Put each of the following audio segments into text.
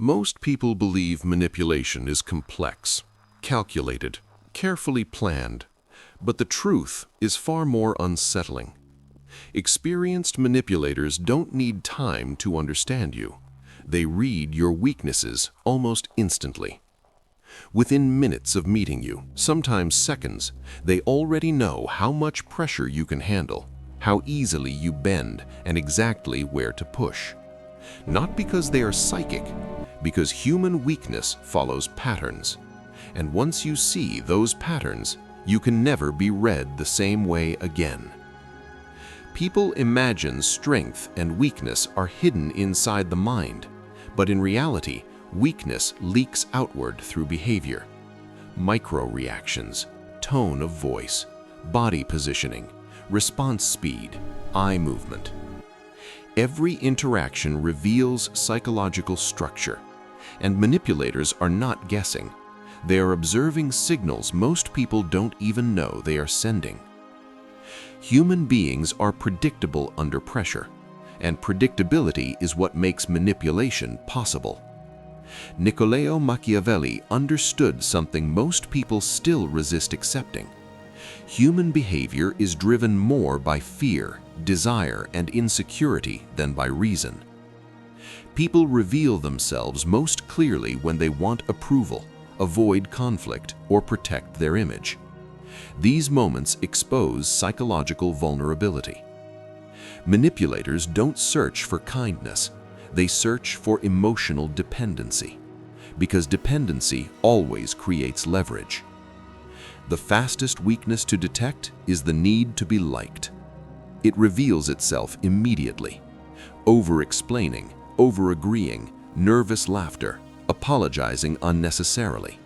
Most people believe manipulation is complex, calculated, carefully planned, but the truth is far more unsettling. Experienced manipulators don't need time to understand you. They read your weaknesses almost instantly. Within minutes of meeting you, sometimes seconds, they already know how much pressure you can handle, how easily you bend, and exactly where to push. Not because they are psychic, because human weakness follows patterns. And once you see those patterns, you can never be read the same way again. People imagine strength and weakness are hidden inside the mind, but in reality, weakness leaks outward through behavior. Micro-reactions, tone of voice, body positioning, response speed, eye movement. Every interaction reveals psychological structure, and manipulators are not guessing. They are observing signals most people don't even know they are sending. Human beings are predictable under pressure, and predictability is what makes manipulation possible. Niccolò Machiavelli understood something most people still resist accepting. Human behavior is driven more by fear, desire, and insecurity than by reason. People reveal themselves most clearly when they want approval, avoid conflict, or protect their image. These moments expose psychological vulnerability. Manipulators don't search for kindness. They search for emotional dependency, because dependency always creates leverage. The fastest weakness to detect is the need to be liked. It reveals itself immediately. Over-explaining, over-agreeing, nervous laughter, apologizing unnecessarily,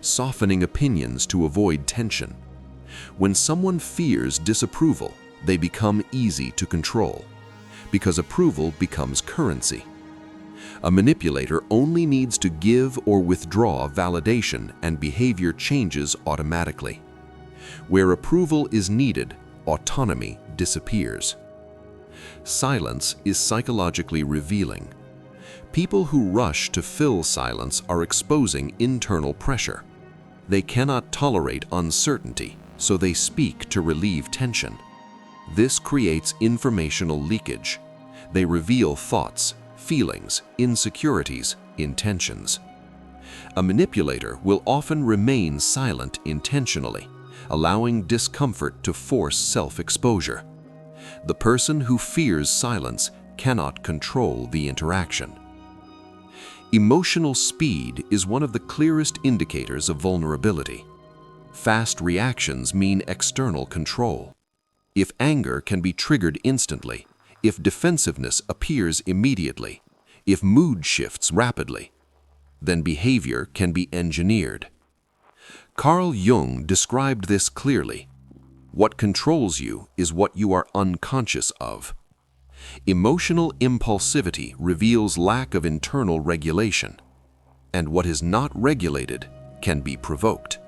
softening opinions to avoid tension. When someone fears disapproval, they become easy to control, because approval becomes currency. A manipulator only needs to give or withdraw validation and behavior changes automatically. Where approval is needed, autonomy disappears. Silence is psychologically revealing. People who rush to fill silence are exposing internal pressure. They cannot tolerate uncertainty, so they speak to relieve tension. This creates informational leakage. They reveal thoughts, feelings, insecurities, intentions. A manipulator will often remain silent intentionally, allowing discomfort to force self-exposure. The person who fears silence cannot control the interaction. Emotional speed is one of the clearest indicators of vulnerability. Fast reactions mean external control. If anger can be triggered instantly, if defensiveness appears immediately, if mood shifts rapidly, then behavior can be engineered. Carl Jung described this clearly. What controls you is what you are unconscious of. Emotional impulsivity reveals lack of internal regulation, and what is not regulated can be provoked.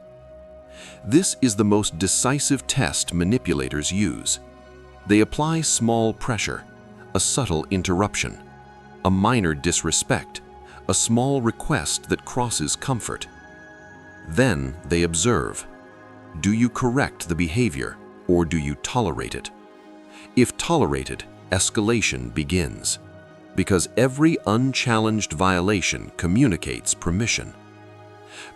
This is the most decisive test manipulators use. They apply small pressure, a subtle interruption, a minor disrespect, a small request that crosses comfort. Then they observe. Do you correct the behavior, or do you tolerate it? If tolerated, escalation begins, because every unchallenged violation communicates permission.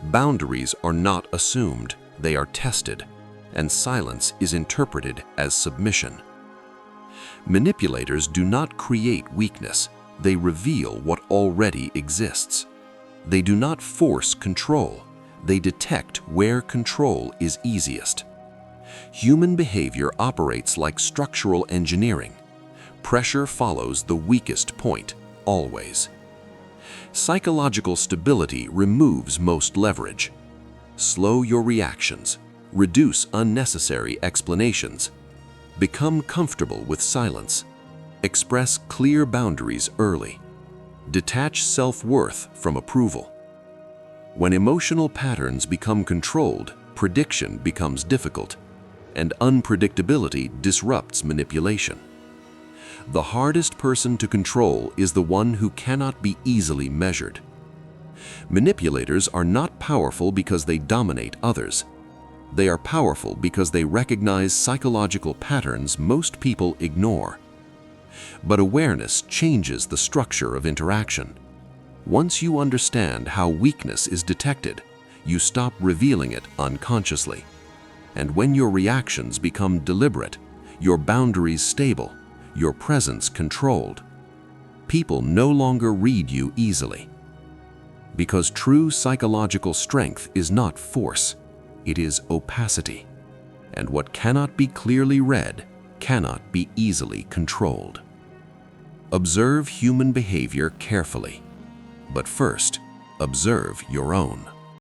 Boundaries are not assumed, they are tested, and silence is interpreted as submission. Manipulators do not create weakness, they reveal what already exists. They do not force control, they detect where control is easiest. Human behavior operates like structural engineering. Pressure follows the weakest point, always. Psychological stability removes most leverage. Slow your reactions, reduce unnecessary explanations, become comfortable with silence, express clear boundaries early, detach self-worth from approval. When emotional patterns become controlled, prediction becomes difficult, and unpredictability disrupts manipulation. The hardest person to control is the one who cannot be easily measured, Manipulators are not powerful because they dominate others. They are powerful because they recognize psychological patterns most people ignore. But awareness changes the structure of interaction. Once you understand how weakness is detected, you stop revealing it unconsciously. And when your reactions become deliberate, your boundaries stable, your presence controlled, people no longer read you easily. Because true psychological strength is not force, it is opacity. And what cannot be clearly read cannot be easily controlled. Observe human behavior carefully. But first, observe your own.